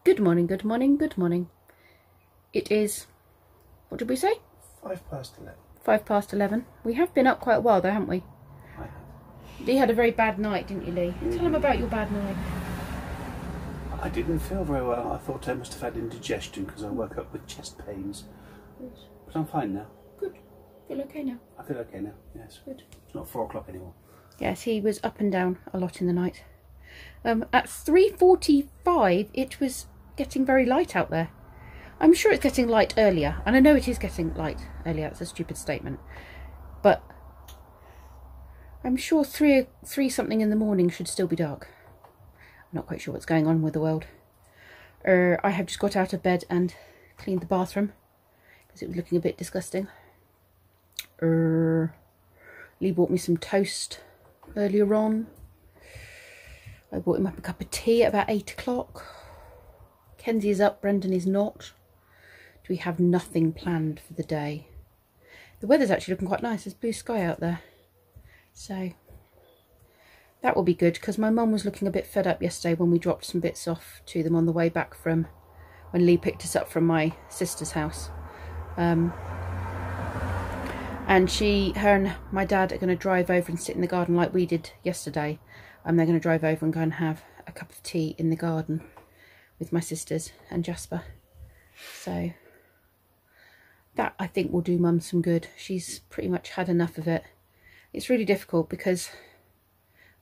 Good morning, good morning, good morning. It is, what did we say? 11:05. 11:05. We have been up quite a while though, haven't we? I have. Lee had a very bad night, didn't you, Lee? Tell him about your bad night. I didn't feel very well. I thought I must have had indigestion because I woke up with chest pains. Good. But I'm fine now. Good. Feel okay now? I feel okay now, yes. Good. It's not 4 o'clock anymore. Yes, he was up and down a lot in the night. At 3:45 it was getting very light out there. I'm sure it's getting light earlier, and I know it is getting light earlier. That's a stupid statement, but I'm sure three something in the morning should still be dark. I'm not quite sure what's going on with the world. I have just got out of bed and cleaned the bathroom because it was looking a bit disgusting. Lee bought me some toast earlier on. I bought him up a cup of tea at about 8 o'clock. Kenzie is up, Brendan is not. We have nothing planned for the day. The weather's actually looking quite nice. There's blue sky out there. So that will be good, because my mum was looking a bit fed up yesterday when we dropped some bits off to them on the way back from when Lee picked us up from my sister's house. And her and my dad are going to drive over and sit in the garden like we did yesterday. They're going to drive over and go and have a cup of tea in the garden with my sisters and Jasper. So that, I think, will do Mum some good. She's pretty much had enough of it. It's really difficult because,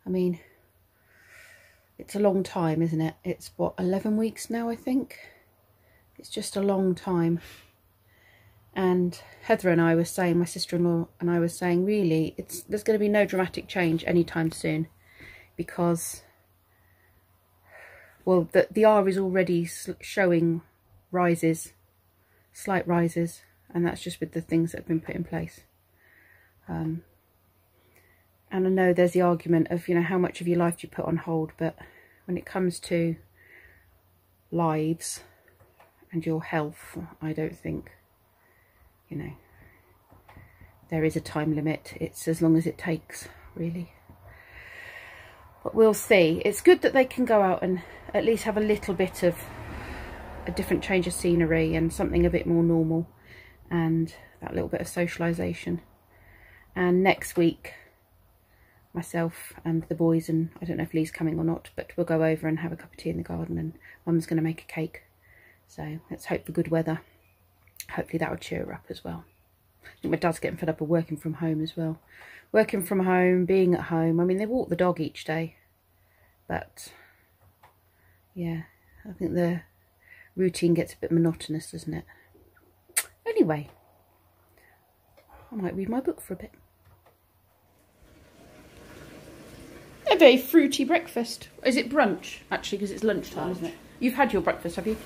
I mean, it's a long time, isn't it? It's, what, 11 weeks now, I think? It's just a long time. And Heather and I were saying, my sister-in-law and I were saying, really, there's going to be no dramatic change anytime soon, because, well, the R is already showing rises, slight rises, and that's just with the things that have been put in place. And I know there's the argument of, you know, how much of your life do you put on hold, but when it comes to lives and your health, I don't think, you know, there is a time limit. It's as long as it takes, really. But we'll see. It's good that they can go out and at least have a little bit of a different change of scenery and something a bit more normal, and that little bit of socialisation. And next week, myself and the boys, and I don't know if Lee's coming or not, but we'll go over and have a cup of tea in the garden, and Mum's going to make a cake. So let's hope for good weather. Hopefully that will cheer her up as well. I think my dad's getting fed up of working from home as well. Working from home, being at home. I mean, they walk the dog each day, but yeah, I think the routine gets a bit monotonous, doesn't it? Anyway, I might read my book for a bit. A very fruity breakfast. Is it brunch, actually, because it's lunchtime, isn't it? You've had your breakfast, have you?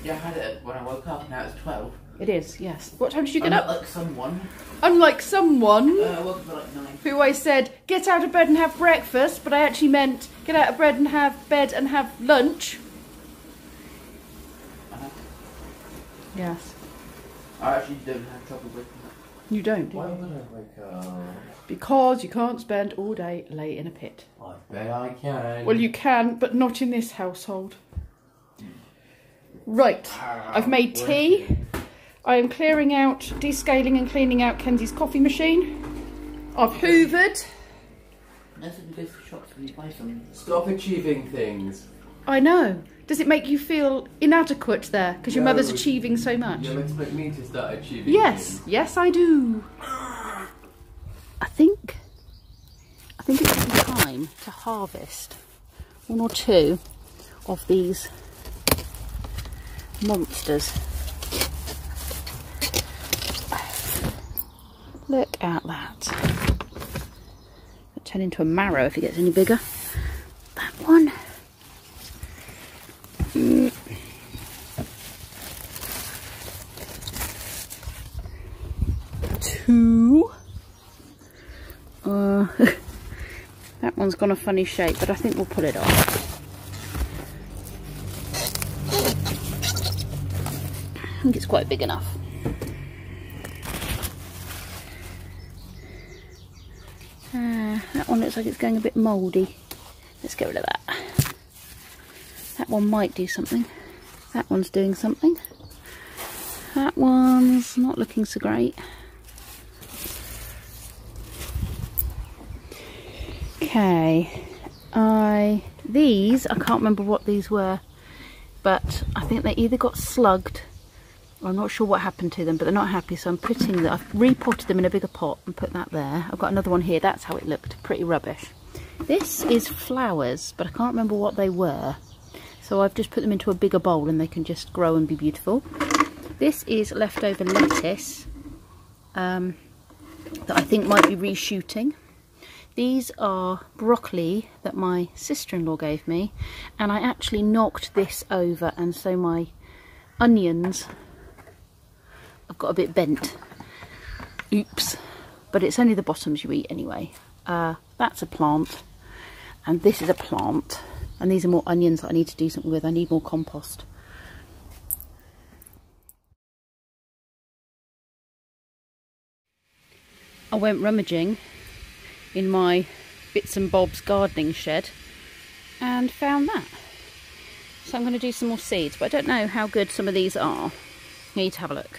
Yeah, I had it when I woke up. Now it's 12. It is, yes. What time did you get up? Unlike someone. Unlike someone I woke up at like 9. who always said, get out of bed and have breakfast, but I actually meant get out of bed and have lunch. Yes. I actually don't have trouble waking up. You don't, do Why you? would I wake up? Because you can't spend all day lay in a pit. I bet I can. Well, you can, but not in this household. Right, I've made tea. I am clearing out, descaling and cleaning out Kenzie's coffee machine. I've hoovered. That's when you go to shops when you buy something. Stop achieving things. I know. Does it make you feel inadequate there? Because your mother's achieving so much? You expect me to start achieving Yes, yes I do. I think it's time to harvest 1 or 2 of these monsters. Look at that. It'll turn into a marrow if it gets any bigger. That one. Two. That one's gone a funny shape, but I think we'll pull it off. I think it's quite big enough. That one looks like it's going a bit mouldy. Let's get rid of that. That one might do something. That one's doing something. That one's not looking so great. Okay, these, I can't remember what these were, but I think they either got slugged, or I'm not sure what happened to them, but they're not happy, so I'm putting them, I've repotted them in a bigger pot and put that there. I've got another one here, that's how it looked, pretty rubbish. This is flowers, but I can't remember what they were, so I've just put them into a bigger bowl and they can just grow and be beautiful. This is leftover lettuce that I think might be reshooting. These are broccoli that my sister-in-law gave me, and I actually knocked this over, and so my onions have got a bit bent. Oops. But it's only the bottoms you eat anyway. That's a plant, and this is a plant, and these are more onions that I need to do something with. I need more compost. I went rummaging in my bits and bobs gardening shed and found that. So I'm going to do some more seeds, but I don't know how good some of these are. I need to have a look.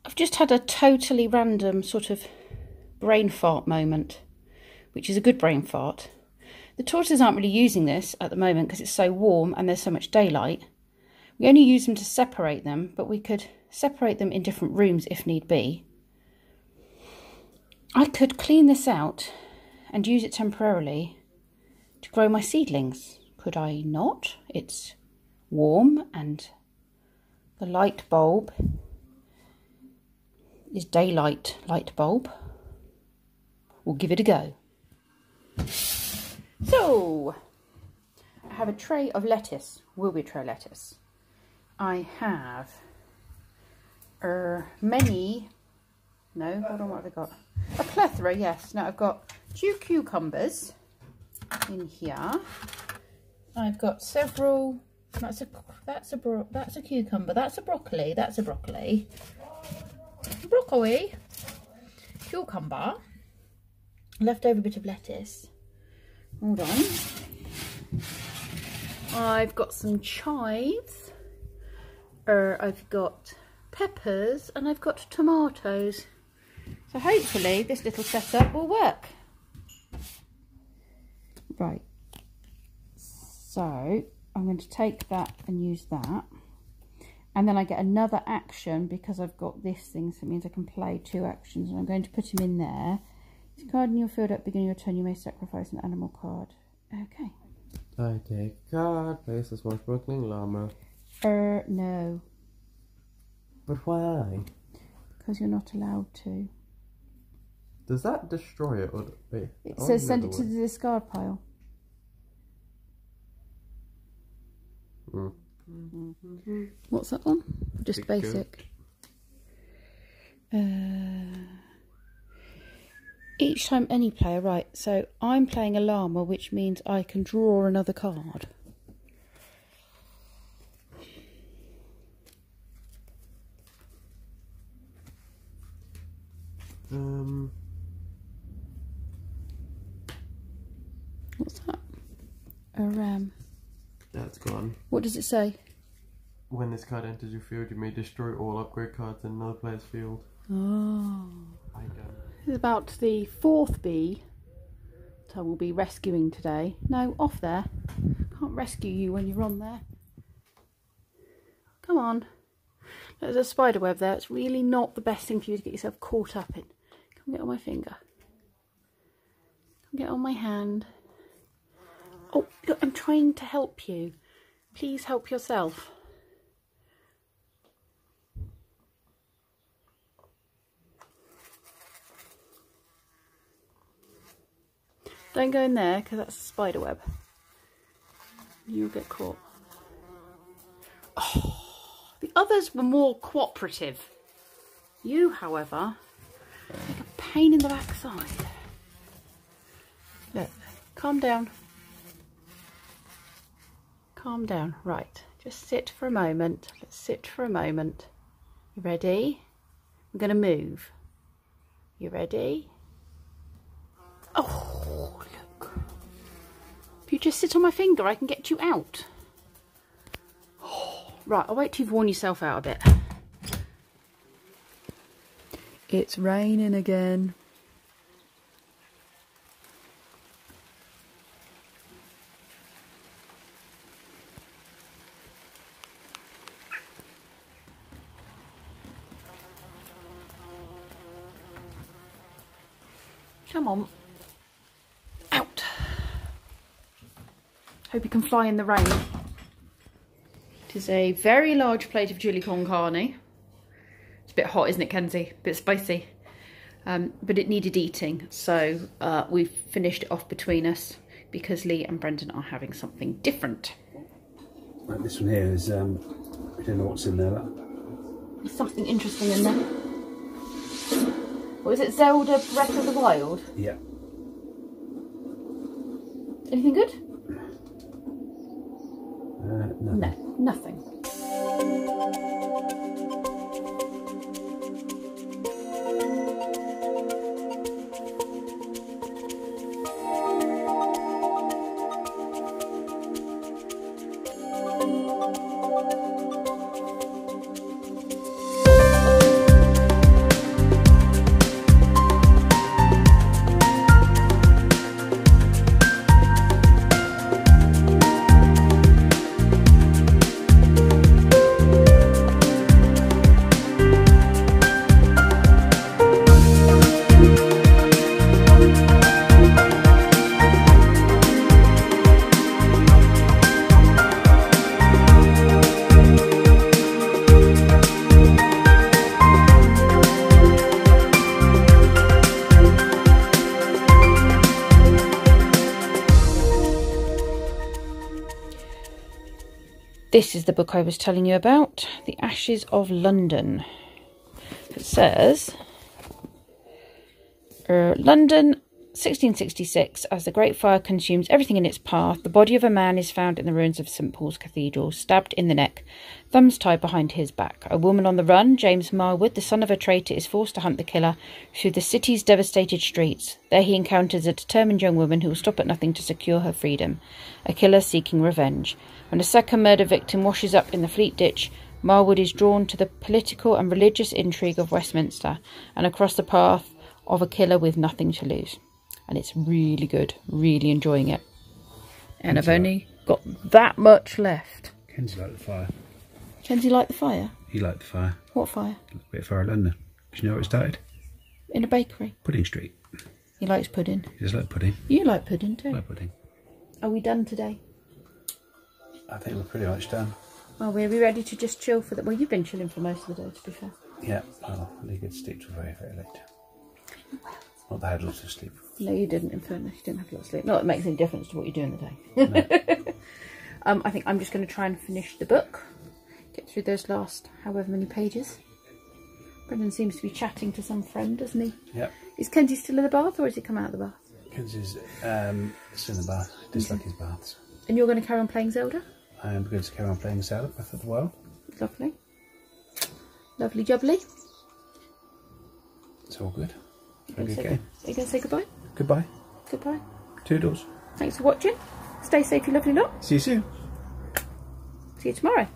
I've just had a totally random sort of brain fart moment, which is a good brain fart. The tortoises aren't really using this at the moment because it's so warm and there's so much daylight. We only use them to separate them, but we could separate them in different rooms if need be. I could clean this out and use it temporarily to grow my seedlings. Could I not? It's warm and the light bulb is daylight light bulb. We'll give it a go. So, I have a tray of lettuce, will be a tray of lettuce. I have hold on, what have I got? A plethora, yes. Now I've got 2 cucumbers in here. I've got several, that's a cucumber, that's a broccoli, cucumber, leftover bit of lettuce. Hold on. I've got some chives, I've got peppers, and I've got tomatoes. So hopefully this little setup will work. Right. So I'm going to take that and use that. And then I get another action because I've got this thing, so it means I can play 2 actions. And I'm going to put him in there. If a card in your field at the beginning of your turn, you may sacrifice an animal card. Okay. I take a card, place a swashbuckling llama. No. But why? Because you're not allowed to. Does that destroy it? Or wait, It says send it to the discard pile. What's that one? Just basic. Each time any player, right, so I'm playing a llama, which means I can draw another card. What's that? A ram. That's gone. What does it say? When this card enters your field, you may destroy all upgrade cards in another player's field. Oh. I don't. This is about the 4th bee that I will be rescuing today. No, off there. Can't rescue you when you're on there. Come on. There's a spider web there. It's really not the best thing for you to get yourself caught up in. Come get on my finger. Come get on my hand. Oh, look, I'm trying to help you. Please help yourself. Don't go in there because that's a spider web. You'll get caught. Oh, the others were more cooperative. You, however, make a pain in the backside. Look, calm down. Calm down. Right, just sit for a moment. Let's sit for a moment. You ready? I'm going to move. You ready? Oh, look. If you just sit on my finger, I can get you out. Oh, right, I'll wait till you've worn yourself out a bit. It's raining again. Come on. Out. Hope you can fly in the rain. It is a very large plate of chili con carne. It's a bit hot, isn't it, Kenzie? A bit spicy. But it needed eating, so we've finished it off between us because Lee and Brendan are having something different. Right, this one here is, I don't know what's in there. There's something interesting in there. What is it, Zelda Breath of the Wild? Yeah. Anything good? No. No, nothing. This is the book I was telling you about, The Ashes of London. It says, London, 1666, as the Great Fire consumes everything in its path, the body of a man is found in the ruins of St. Paul's Cathedral, stabbed in the neck, thumbs tied behind his back. A woman on the run, James Marwood, the son of a traitor, is forced to hunt the killer through the city's devastated streets. There he encounters a determined young woman who will stop at nothing to secure her freedom, a killer seeking revenge. When a second murder victim washes up in the Fleet Ditch, Marwood is drawn to the political and religious intrigue of Westminster and across the path of a killer with nothing to lose. And it's really good, really enjoying it. And I've only got that much left. Kenzie liked the fire. Kenzie liked the fire? He liked the fire. What fire? A bit of fire at London. Do you know where it started? In a bakery. Pudding Street. He likes pudding. He just like pudding. You like pudding too. I like pudding. Are we done today? I think we're pretty much done. Well, we're ready to just chill for the... Well, you've been chilling for most of the day, to be fair. Yeah, well, I think it's sleep till very, very late. Not that I had lots of sleep. No, you didn't, in fairness. You didn't have a lot of sleep. Not that it makes any difference to what you do in the day. No. I think I'm just going to try and finish the book. Get through those last however many pages. Brendan seems to be chatting to some friend, doesn't he? Yep. Is Kenzie still in the bath, or has he come out of the bath? Kenzie's still in the bath. Dislike his baths. And you're going to carry on playing Zelda? I am going to carry on playing Zelda Breath of the Wild. Lovely. Lovely jubbly. It's all good. Are you going to say goodbye? Goodbye. Goodbye. Toodles. Thanks for watching. Stay safe, you lovely lot. See you soon. See you tomorrow.